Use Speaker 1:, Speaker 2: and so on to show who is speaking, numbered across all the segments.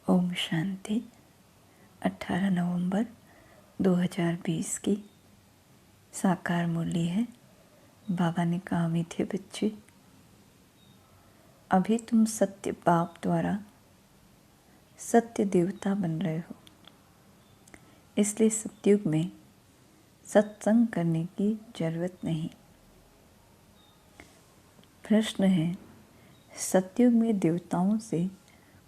Speaker 1: ओम शांति। 18 नवंबर 2020 की साकार मुरली है। बाबा ने कहा, मीठे बच्चे, अभी तुम सत्य बाप द्वारा सत्य देवता बन रहे हो, इसलिए सतयुग में सत्संग करने की जरूरत नहीं। प्रश्न है, सतयुग में देवताओं से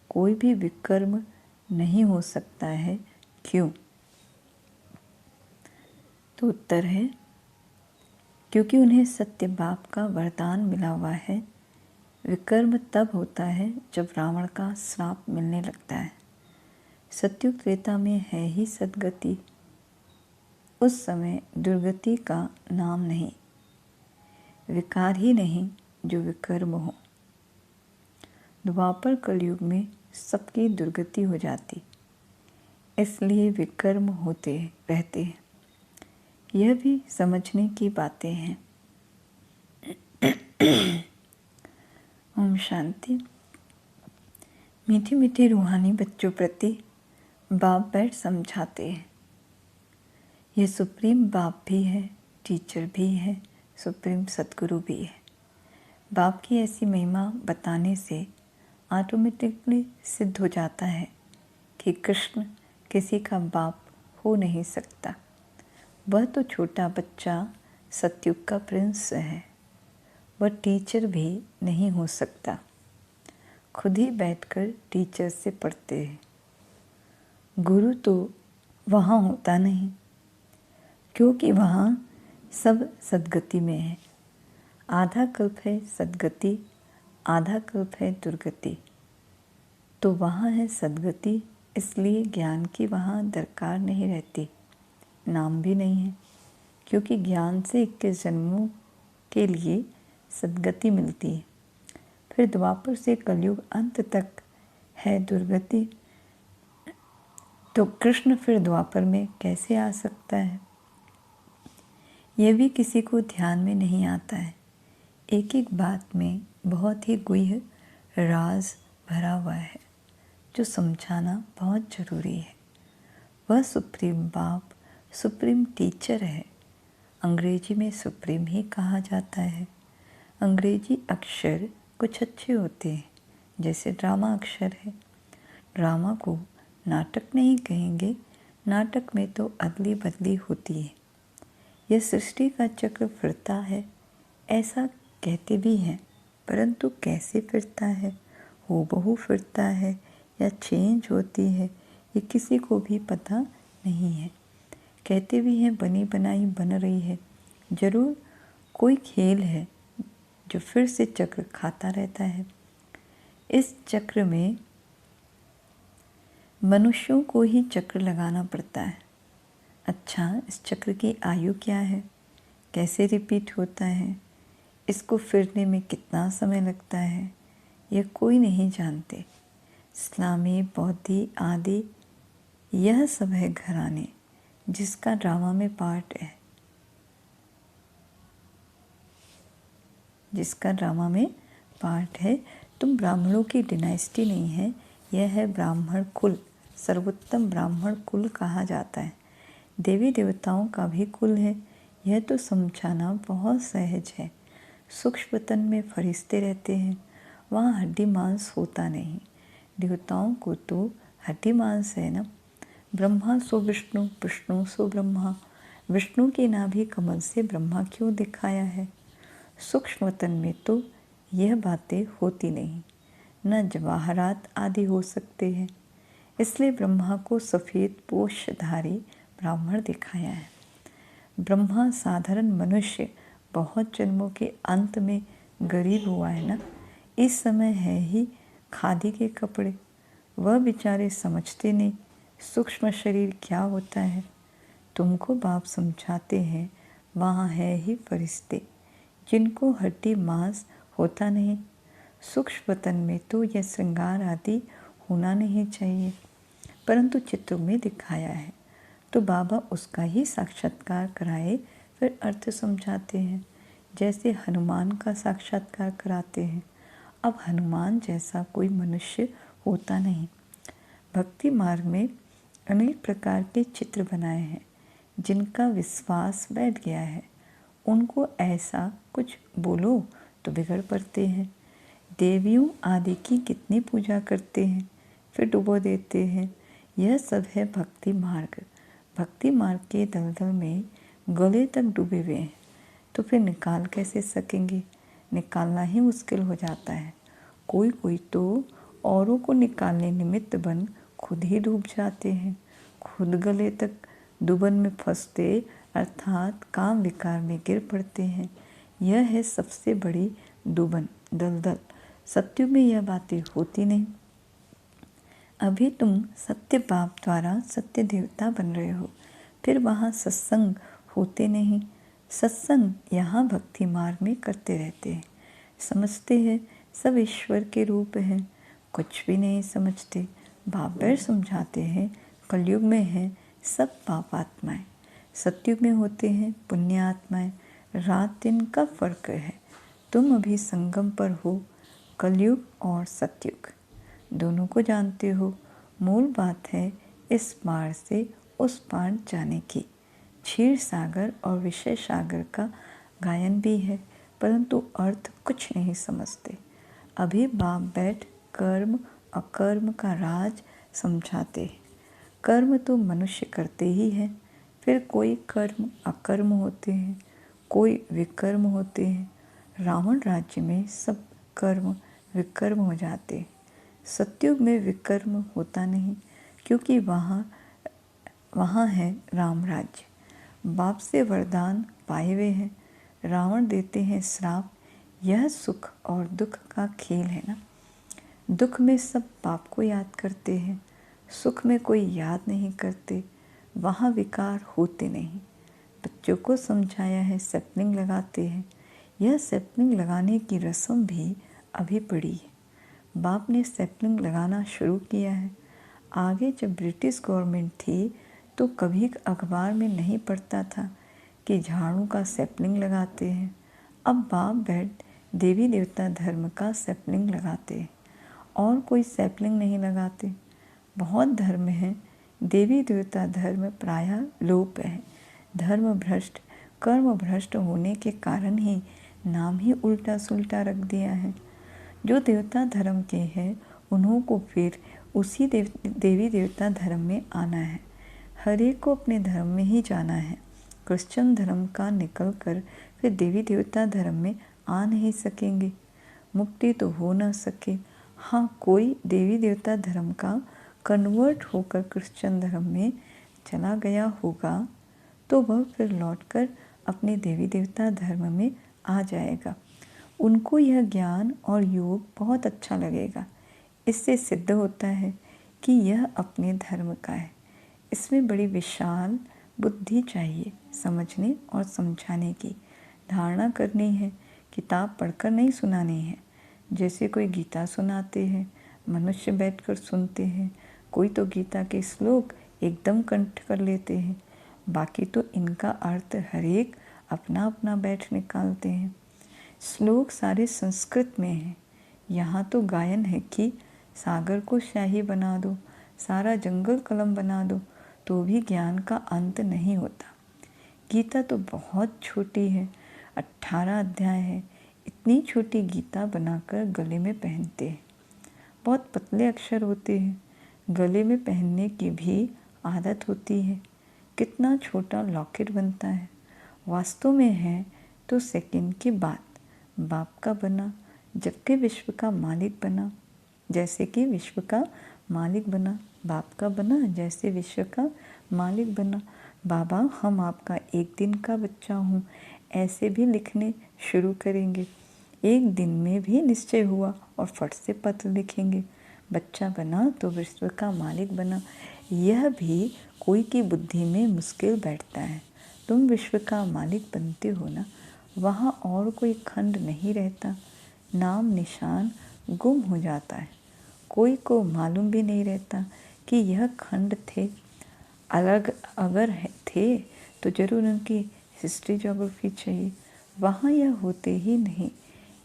Speaker 1: कोई भी विकर्म नहीं हो सकता है, क्यों? तो उत्तर है, क्योंकि उन्हें सत्य बाप का वरदान मिला हुआ है। विकर्म तब होता है जब रावण का श्राप मिलने लगता है। सतयुग त्रेता में है ही सद्गति, उस समय दुर्गति का नाम नहीं, विकार ही नहीं जो विकर्म हो। द्वापर कलयुग में सबकी दुर्गति हो जाती, इसलिए विकर्म होते रहते हैं। यह भी समझने की बातें हैं। ओम शांति। मीठे मीठे रूहानी बच्चों प्रति बाप बैठ समझाते हैं। यह सुप्रीम बाप भी है, टीचर भी है, सुप्रीम सतगुरु भी है। बाप की ऐसी महिमा बताने से ऑटोमेटिकली सिद्ध हो जाता है कि कृष्ण किसी का बाप हो नहीं सकता। वह तो छोटा बच्चा सतयुग का प्रिंस है, वह टीचर भी नहीं हो सकता। खुद ही बैठकर टीचर से पढ़ते हैं। गुरु तो वहाँ होता नहीं, क्योंकि वहाँ सब सद्गति में है। आधा कल्प है सद्गति, आधा कल्प है दुर्गति। तो वहाँ है सद्गति, इसलिए ज्ञान की वहाँ दरकार नहीं रहती, नाम भी नहीं है, क्योंकि ज्ञान से 21 जन्मों के लिए सद्गति मिलती है। फिर द्वापर से कलयुग अंत तक है दुर्गति। तो कृष्ण फिर द्वापर में कैसे आ सकता है, यह भी किसी को ध्यान में नहीं आता है। एक एक बात में बहुत ही गुह्य राज भरा हुआ है, जो समझाना बहुत ज़रूरी है। वह सुप्रीम बाप, सुप्रीम टीचर है। अंग्रेजी में सुप्रीम ही कहा जाता है। अंग्रेजी अक्षर कुछ अच्छे होते हैं, जैसे ड्रामा अक्षर है। ड्रामा को नाटक नहीं कहेंगे, नाटक में तो अदली बदली होती है। यह सृष्टि का चक्र फिरता है, ऐसा कहते भी हैं, परंतु कैसे फिरता है, हूबहू फिरता है या चेंज होती है, ये किसी को भी पता नहीं है। कहते भी हैं बनी बनाई बन रही है। जरूर कोई खेल है जो फिर से चक्र खाता रहता है। इस चक्र में मनुष्यों को ही चक्र लगाना पड़ता है। अच्छा, इस चक्र की आयु क्या है, कैसे रिपीट होता है, इसको फिरने में कितना समय लगता है, यह कोई नहीं जानते। इस्लामी, बौद्धि आदि यह सब है घराने, जिसका ड्रामा में पार्ट है, जिसका ड्रामा में पार्ट है। तुम ब्राह्मणों की डिनाइस्टी नहीं है, यह है ब्राह्मण कुल। सर्वोत्तम ब्राह्मण कुल कहा जाता है। देवी देवताओं का भी कुल है। यह तो समझाना बहुत सहज है। सूक्ष्म वतन में फरिश्ते रहते हैं, वहाँ हड्डी मांस होता नहीं। देवताओं को तो हड्डी मांस है ना। ब्रह्मा सो विष्णु, विष्णु सो ब्रह्मा। विष्णु की नाभि कमल से ब्रह्मा क्यों दिखाया है? सूक्ष्म वतन में तो यह बातें होती नहीं, न जवाहरात आदि हो सकते हैं। इसलिए ब्रह्मा को सफ़ेद पोषधारी ब्राह्मण दिखाया है। ब्रह्मा साधारण मनुष्य बहुत जन्मों के अंत में गरीब हुआ है ना। इस समय है ही खादी के कपड़े। वह बेचारे समझते नहीं सूक्ष्म शरीर क्या होता है। तुमको बाप समझाते हैं, वहाँ है ही फरिश्ते जिनको हड्डी मांस होता नहीं। सूक्ष्म वतन में तो यह श्रृंगार आदि होना नहीं चाहिए, परंतु चित्रों में दिखाया है, तो बाबा उसका ही साक्षात्कार कराए फिर अर्थ समझाते हैं। जैसे हनुमान का साक्षात्कार कराते हैं। अब हनुमान जैसा कोई मनुष्य होता नहीं। भक्ति मार्ग में अनेक प्रकार के चित्र बनाए हैं जिनका विश्वास बैठ गया है। उनको ऐसा कुछ बोलो तो बिगड़ पड़ते हैं। देवियों आदि की कितनी पूजा करते हैं, फिर डुबो देते हैं। यह सब है भक्ति मार्ग। भक्ति मार्ग के दलदल में गले तक डूबे हुए हैं तो फिर निकाल कैसे सकेंगे? निकालना ही मुश्किल हो जाता है। कोई कोई तो औरों को निकालने निमित्त बन खुद ही डूब जाते हैं, खुद गले तक डुबन में फंसते अर्थात काम विकार में गिर पड़ते हैं। यह है सबसे बड़ी डुबन, दलदल। सत्युग में यह बातें होती नहीं। अभी तुम सत्य बाप द्वारा सत्य देवता बन रहे हो, फिर वहाँ सत्संग होते नहीं। सत्संग यहाँ भक्ति मार्ग में करते रहते हैं। समझते हैं सब ईश्वर के रूप हैं, कुछ भी नहीं समझते। बाप बैर समझाते हैं कलयुग में हैं सब पाप आत्माएं, सत्युग में होते हैं पुण्य आत्माएं। रात दिन का फर्क है। तुम अभी संगम पर हो, कलयुग और सत्युग दोनों को जानते हो। मूल बात है इस पार से उस पार जाने की। क्षीर सागर और विषय सागर का गायन भी है, परंतु अर्थ कुछ नहीं समझते। अभी बाप बैठ कर्म अकर्म का राज समझाते हैं। कर्म तो मनुष्य करते ही हैं, फिर कोई कर्म अकर्म होते हैं, कोई विकर्म होते हैं। रावण राज्य में सब कर्म विकर्म हो जाते। सत्युग में विकर्म होता नहीं, क्योंकि वहाँ है राम राज्य। बाप से वरदान पाए हुए हैं। रावण देते हैं श्राप। यह सुख और दुख का खेल है ना। दुख में सब बाप को याद करते हैं, सुख में कोई याद नहीं करते। वहाँ विकार होते नहीं। बच्चों को समझाया है सैपलिंग लगाते हैं। यह सैपलिंग लगाने की रस्म भी अभी पड़ी है। बाप ने सैपलिंग लगाना शुरू किया है। आगे जब ब्रिटिश गवर्नमेंट थी तो कभी अखबार में नहीं पढ़ता था कि झाड़ू का सैपलिंग लगाते हैं। अब बाप बैठ देवी देवता धर्म का सैपलिंग लगाते हैं और कोई सैपलिंग नहीं लगाते। बहुत धर्म हैं, देवी देवता धर्म प्रायः लोप है। धर्म भ्रष्ट कर्म भ्रष्ट होने के कारण ही नाम ही उल्टा सुल्टा रख दिया है। जो देवता धर्म के हैं उन्हों को फिर उसी देवी देवता धर्म में आना है। हर एक को अपने धर्म में ही जाना है। क्रिश्चियन धर्म का निकल कर फिर देवी देवता धर्म में आ नहीं सकेंगे। मुक्ति तो हो ना सके। हाँ, कोई देवी देवता धर्म का कन्वर्ट होकर क्रिश्चियन धर्म में चला गया होगा तो वह फिर लौटकर अपने देवी देवता धर्म में आ जाएगा। उनको यह ज्ञान और योग बहुत अच्छा लगेगा। इससे सिद्ध होता है कि यह अपने धर्म का है। इसमें बड़ी विशाल बुद्धि चाहिए, समझने और समझाने की। धारणा करनी है, किताब पढ़कर नहीं सुनानी है। जैसे कोई गीता सुनाते हैं, मनुष्य बैठकर सुनते हैं। कोई तो गीता के श्लोक एकदम कंठ कर लेते हैं, बाकी तो इनका अर्थ हर एक अपना अपना बैठ निकालते हैं। श्लोक सारे संस्कृत में हैं। यहाँ तो गायन है कि सागर को शाही बना दो, सारा जंगल कलम बना दो, तो भी ज्ञान का अंत नहीं होता। गीता तो बहुत छोटी है, 18 अध्याय है। इतनी छोटी गीता बनाकर गले में पहनते हैं। बहुत पतले अक्षर होते हैं, गले में पहनने की भी आदत होती है। कितना छोटा लॉकेट बनता है। वास्तव में है तो सेकंड की बात। बाप का बना, जबकि विश्व का मालिक बना। जैसे कि विश्व का मालिक बना, बाप का बना जैसे विश्व का मालिक बना। बाबा, हम आपका एक दिन का बच्चा हूँ, ऐसे भी लिखने शुरू करेंगे। एक दिन में भी निश्चय हुआ और फट से पत्र लिखेंगे। बच्चा बना तो विश्व का मालिक बना। यह भी कोई की बुद्धि में मुश्किल बैठता है। तुम विश्व का मालिक बनते हो ना, वहाँ और कोई खंड नहीं रहता। नाम निशान गुम हो जाता है। कोई को मालूम भी नहीं रहता कि यह खंड थे। अलग अगर थे तो जरूर उनकी हिस्ट्री ज्योग्राफी चाहिए। वहाँ यह होते ही नहीं।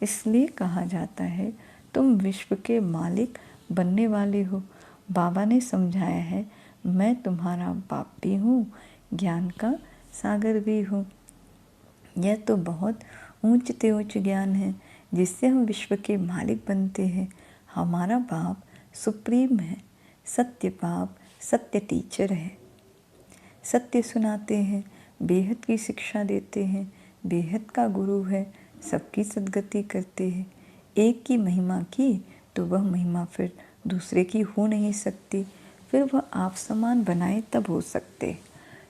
Speaker 1: इसलिए कहा जाता है तुम विश्व के मालिक बनने वाले हो। बाबा ने समझाया है, मैं तुम्हारा बाप भी हूँ, ज्ञान का सागर भी हूँ। यह तो बहुत ऊंच से ऊंच ज्ञान है जिससे हम विश्व के मालिक बनते हैं। हमारा बाप सुप्रीम है, सत्य बाप, सत्य टीचर है, सत्य सुनाते हैं, बेहद की शिक्षा देते हैं, बेहद का गुरु है, सबकी सद्गति करते हैं। एक की महिमा की तो वह महिमा फिर दूसरे की हो नहीं सकती, फिर वह आप समान बनाए तब हो सकते।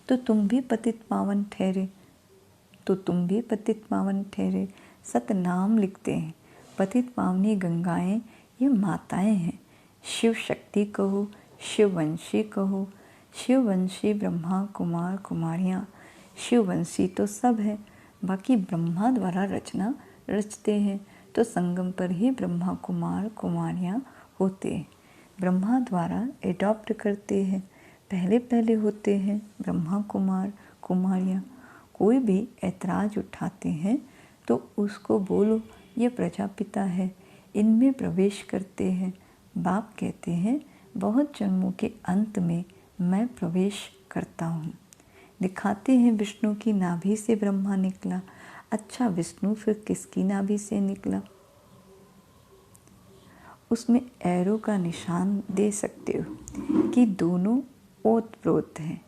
Speaker 1: तो तुम भी पतित पावन ठहरे, सतनाम लिखते हैं। पतित पावनी गंगाएं ये माताएं हैं। शिव शक्ति कहो, शिववंशी कहो, शिववंशी ब्रह्मा कुमार कुमारियाँ। शिववंशी तो सब है, बाकी ब्रह्मा द्वारा रचना रचते हैं, तो संगम पर ही ब्रह्मा कुमार कुमारियाँ होते हैं। ब्रह्मा द्वारा एडॉप्ट करते हैं, पहले होते हैं ब्रह्मा कुमार कुमारियाँ। कोई भी ऐतराज उठाते हैं तो उसको बोलो ये प्रजापिता है, इनमें प्रवेश करते हैं। बाप कहते हैं बहुत जन्मों के अंत में मैं प्रवेश करता हूँ। दिखाते हैं विष्णु की नाभि से ब्रह्मा निकला। अच्छा, विष्णु फिर किसकी नाभि से निकला? उसमें एरो का निशान दे सकते हो कि दोनों ओतप्रोत हैं,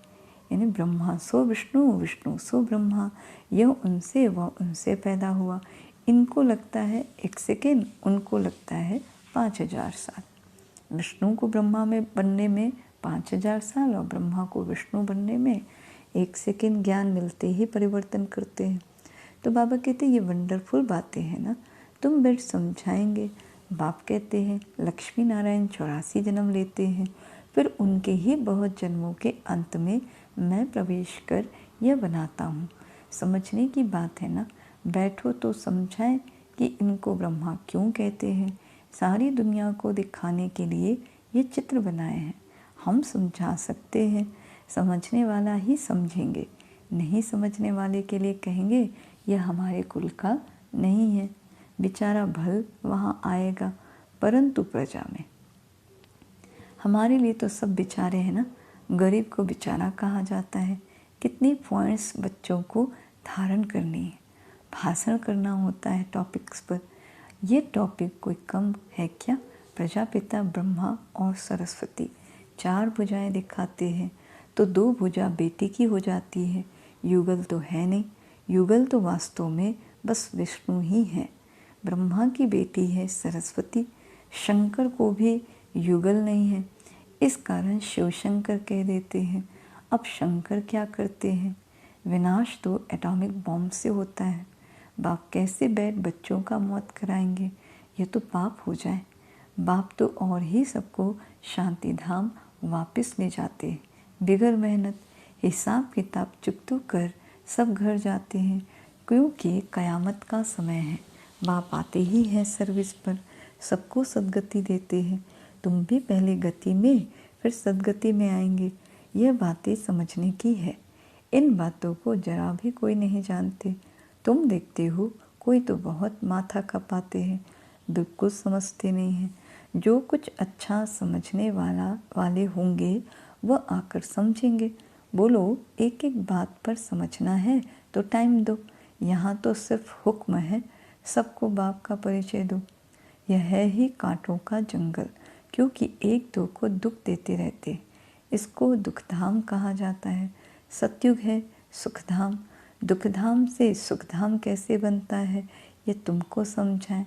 Speaker 1: यानी ब्रह्मा सो विष्णु, विष्णु सो ब्रह्मा। यह उनसे वह उनसे पैदा हुआ। इनको लगता है 1 सेकेंड, उनको लगता है 5000 साल। विष्णु को ब्रह्मा में बनने में 5000 साल और ब्रह्मा को विष्णु बनने में 1 सेकेंड ज्ञान मिलते ही परिवर्तन करते हैं। तो बाबा कहते हैं ये वंडरफुल बातें हैं ना, तुम बैठ समझाएंगे। बाप कहते हैं लक्ष्मी नारायण 84 जन्म लेते हैं, फिर उनके ही बहुत जन्मों के अंत में मैं प्रवेश कर यह बनाता हूँ। समझने की बात है ना, बैठो तो समझाएं कि इनको ब्रह्मा क्यों कहते हैं। सारी दुनिया को दिखाने के लिए ये चित्र बनाए हैं। हम समझा सकते हैं, समझने वाला ही समझेंगे, नहीं समझने वाले के लिए कहेंगे यह हमारे कुल का नहीं है। बेचारा भल वहाँ आएगा, परंतु प्रजा में हमारे लिए तो सब बेचारे हैं ना। गरीब को बेचारा कहा जाता है। कितनी पॉइंट्स बच्चों को धारण करनी है, भाषण करना होता है टॉपिक्स पर। ये टॉपिक कोई कम है क्या? प्रजापिता ब्रह्मा और सरस्वती 4 भुजाएं दिखाते हैं, तो 2 भुजा बेटी की हो जाती है। युगल तो है नहीं, युगल तो वास्तव में बस विष्णु ही है। ब्रह्मा की बेटी है सरस्वती, शंकर को भी युगल नहीं है, इस कारण शिव शंकर कह देते हैं। अब शंकर क्या करते हैं? विनाश तो एटॉमिक बॉम्ब से होता है। बाप कैसे बैठ बच्चों का मौत कराएंगे? ये तो पाप हो जाए। बाप तो और ही सबको शांति धाम वापस ले जाते हैं, बिगर मेहनत। हिसाब किताब चुकतू कर सब घर जाते हैं, क्योंकि कयामत का समय है। बाप आते ही हैं सर्विस पर, सबको सद्गति देते हैं। तुम भी पहले गति में फिर सद्गति में आएंगे। यह बातें समझने की है। इन बातों को जरा भी कोई नहीं जानते। तुम देखते हो कोई तो बहुत माथा खपाते हैं, बिल्कुल समझते नहीं हैं। जो कुछ अच्छा समझने वाले होंगे वह आकर समझेंगे। बोलो एक एक बात पर समझना है तो टाइम दो, यहाँ तो सिर्फ हुक्म है, सबको बाप का परिचय दो। यह है ही कांटों का जंगल, क्योंकि एक दो को दुख देते रहते, इसको दुखधाम कहा जाता है। सतयुग है सुखधाम, दुखधाम से सुखधाम कैसे बनता है ये तुमको समझाएं।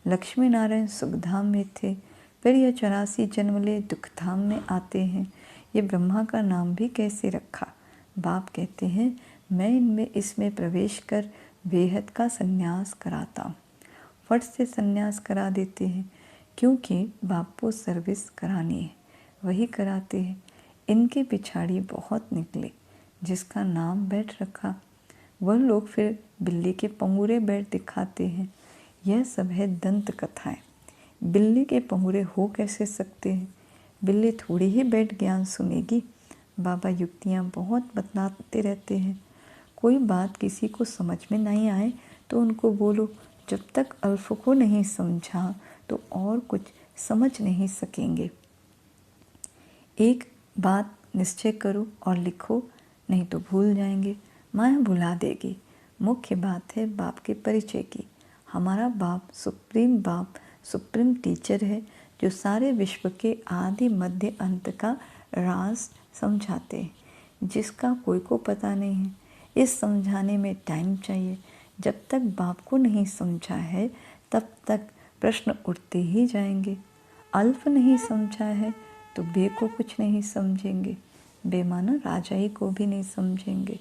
Speaker 1: लक्ष्मी नारायण सुखधाम में थे, फिर यह 84 जन्म ले दुखधाम में आते हैं। ये ब्रह्मा का नाम भी कैसे रखा? बाप कहते हैं मैं इनमें इसमें प्रवेश कर बेहद का संन्यास कराता हूँ। फट से संन्यास करा देते हैं, क्योंकि बाप को सर्विस करानी है, वही कराते हैं। इनके पिछाड़ी बहुत निकले, जिसका नाम बैठ रखा। वह लोग फिर बिल्ली के पंगुरे बैठ दिखाते हैं। यह सब है दंत कथाएं। बिल्ली के पंगुरे हो कैसे सकते हैं? बिल्ली थोड़ी ही बैठ ज्ञान सुनेगी। बाबा युक्तियाँ बहुत बतलाते रहते हैं। कोई बात किसी को समझ में नहीं आए तो उनको बोलो, जब तक अल्फ को नहीं समझा तो और कुछ समझ नहीं सकेंगे। एक बात निश्चय करो और लिखो, नहीं तो भूल जाएंगे, माया भुला देगी। मुख्य बात है बाप के परिचय की। हमारा बाप सुप्रीम टीचर है, जो सारे विश्व के आदि मध्य अंत का राज समझाते हैं, जिसका कोई को पता नहीं है। इस समझाने में टाइम चाहिए। जब तक बाप को नहीं समझा है तब तक प्रश्न उठते ही जाएंगे। अल्फ नहीं समझा है तो बे को कुछ नहीं समझेंगे, बेमाना राजाई को भी नहीं समझेंगे।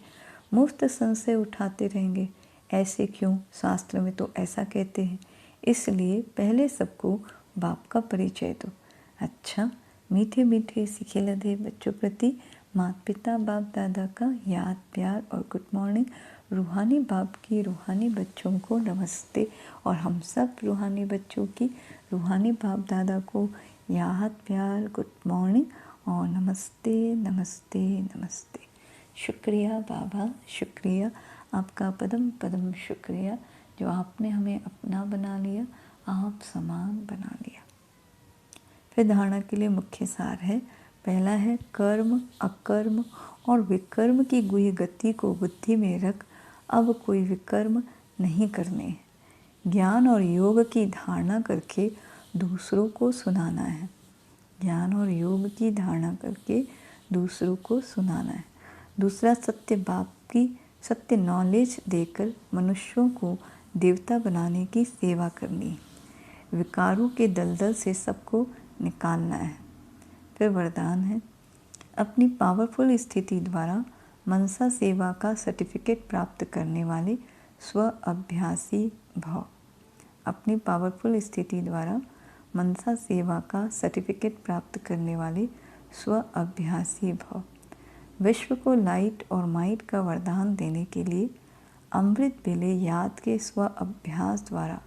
Speaker 1: मुफ्त संशय उठाते रहेंगे, ऐसे क्यों, शास्त्र में तो ऐसा कहते हैं। इसलिए पहले सबको बाप का परिचय दो। अच्छा, मीठे मीठे सीखे लदे बच्चों प्रति माता पिता बाप दादा का याद प्यार और गुड मॉर्निंग। रूहानी बाप की रूहानी बच्चों को नमस्ते, और हम सब रूहानी बच्चों की रूहानी बाप दादा को याद प्यार गुड मॉर्निंग और नमस्ते नमस्ते नमस्ते। शुक्रिया बाबा, शुक्रिया आपका पदम पदम शुक्रिया, जो आपने हमें अपना बना लिया, आप समान बना लिया। फिर धारणा के लिए मुख्य सार है। पहला है कर्म अकर्म और विकर्म की गुह्य गति को बुद्धि में रख अब कोई विकर्म नहीं करने। ज्ञान और योग की धारणा करके दूसरों को सुनाना है। ज्ञान और योग की धारणा करके दूसरों को सुनाना है। दूसरा, सत्य बाप की सत्य नॉलेज देकर मनुष्यों को देवता बनाने की सेवा करनी है। विकारों के दलदल से सबको निकालना है। फिर वरदान है, अपनी पावरफुल स्थिति द्वारा मनसा सेवा का सर्टिफिकेट प्राप्त करने वाले स्व अभ्यासी भव। अपनी पावरफुल स्थिति द्वारा मनसा सेवा का सर्टिफिकेट प्राप्त करने वाले स्व अभ्यासी भव। विश्व को लाइट और माइट का वरदान देने के लिए अमृत बेले याद के स्व अभ्यास द्वारा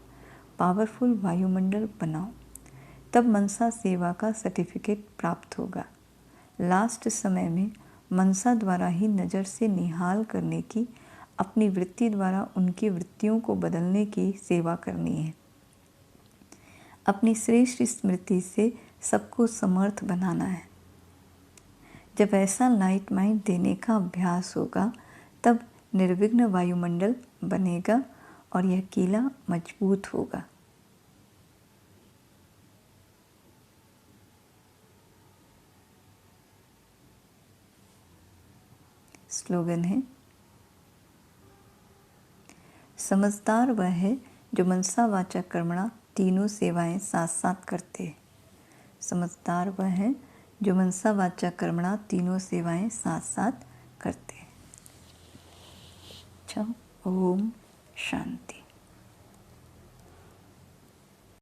Speaker 1: पावरफुल वायुमंडल बनाओ, तब मनसा सेवा का सर्टिफिकेट प्राप्त होगा। लास्ट समय में मनसा द्वारा ही नज़र से निहाल करने की, अपनी वृत्ति द्वारा उनकी वृत्तियों को बदलने की सेवा करनी है। अपनी श्रेष्ठ स्मृति से सबको समर्थ बनाना है। जब ऐसा लाइट माइंड देने का अभ्यास होगा तब निर्विघ्न वायुमंडल बनेगा और यह किला मजबूत होगा। स्लोगन है, समझदार वह है जो मनसा वाचा कर्मणा तीनों सेवाएं साथ साथ करते हैं। समझदार वह है जो मनसा वाचा कर्मणा तीनों सेवाएं साथ साथ करते हैं। अच्छा, ओम शांति।